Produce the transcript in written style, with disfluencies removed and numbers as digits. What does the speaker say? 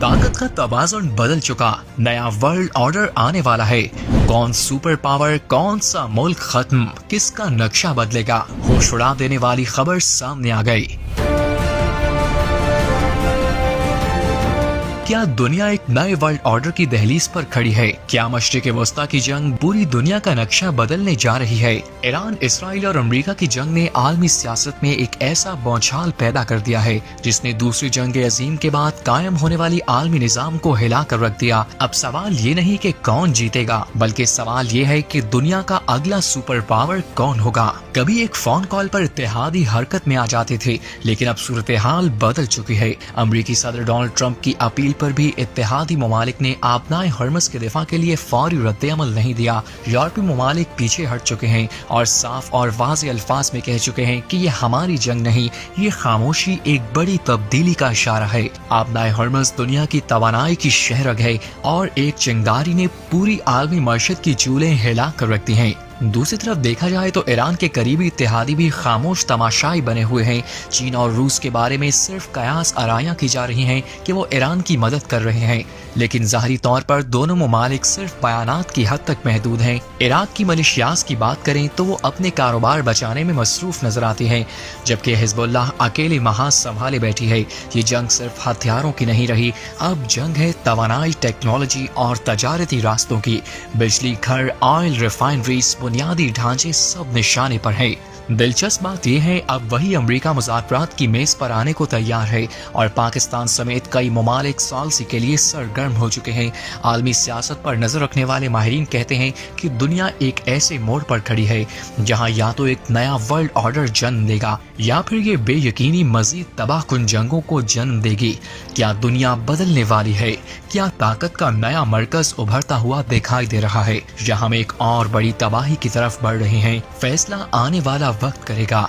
ताकत का तवाज़ुन बदल चुका, नया वर्ल्ड ऑर्डर आने वाला है। कौन सुपर पावर, कौन सा मुल्क खत्म, किसका नक्शा बदलेगा, होश उड़ा देने वाली खबर सामने आ गई। क्या दुनिया एक नए वर्ल्ड ऑर्डर की दहलीज पर खड़ी है? क्या मशरिक वस्ता की जंग पूरी दुनिया का नक्शा बदलने जा रही है? ईरान, इसराइल और अमेरिका की जंग ने आलमी सियासत में एक ऐसा बौछार पैदा कर दिया है जिसने दूसरी जंग अजीम के बाद कायम होने वाली आलमी निजाम को हिला कर रख दिया। अब सवाल ये नहीं कि कौन जीतेगा, बल्कि सवाल ये है कि दुनिया का अगला सुपर पावर कौन होगा। कभी एक फोन कॉल पर इत्तेहादी हरकत में आ जाते थे, लेकिन अब सूरत हाल बदल चुकी है। अमरीकी सदर डोनाल्ड ट्रंप की अपील पर भी इत्तेहादी ममालिक ने आबनाए हरमस के दिफा के लिए फौरी रद्द-ए-अमल नहीं दिया। यूरोपीय ममालिक पीछे हट चुके हैं और साफ और वाज़ेह अल्फाज में कह चुके हैं कि ये हमारी जंग नहीं, ये खामोशी एक बड़ी तब्दीली का इशारा है। आबनाए हरमस दुनिया की तवानाई की शहरग है और एक चिंगारी ने पूरी आलमी मशहद की चूल्हे हिला कर रख दी हैं। दूसरी तरफ देखा जाए तो ईरान के करीबी इत्तेहादी भी खामोश तमाशाई बने हुए हैं। चीन और रूस के बारे में सिर्फ कयास आरायां की जा रही हैं कि वो ईरान की मदद कर रहे हैं, लेकिन ज़ाहिरी तौर पर दोनों ममालिक सिर्फ बयानात की हद तक महदूद हैं। इराक की मिलिशियाज की बात करें तो वो अपने कारोबार बचाने में मसरूफ नजर आती हैं, जबकि हिजबुल्लाह अकेले महाज संभाले बैठी है। ये जंग सिर्फ हथियारों की नहीं रही, अब जंग है तवानाई, टेक्नोलॉजी और तजारती रास्तों की। बिजली घर, ऑयल रिफाइनरीज, बुनियादी ढांचे सब निशाने पर है। दिलचस्प बात यह है अब वही अमेरिका मुज़ाकरात की मेज पर आने को तैयार है और पाकिस्तान समेत कई ममालिक सॉल्सी के लिए सरगर्म हो चुके हैं। आलमी सियासत पर नजर रखने वाले माहिरीन कहते हैं कि दुनिया एक ऐसे मोड़ पर खड़ी है जहां या तो एक नया वर्ल्ड ऑर्डर जन्म देगा या फिर ये बेयकीनी मजीद तबाहकुन जंगों को जन्म देगी। क्या दुनिया बदलने वाली है? क्या ताकत का नया मरकज उभरता हुआ दिखाई दे रहा है या हम एक और बड़ी तबाही की तरफ बढ़ रहे हैं? फैसला आने वाला वक्त करेगा।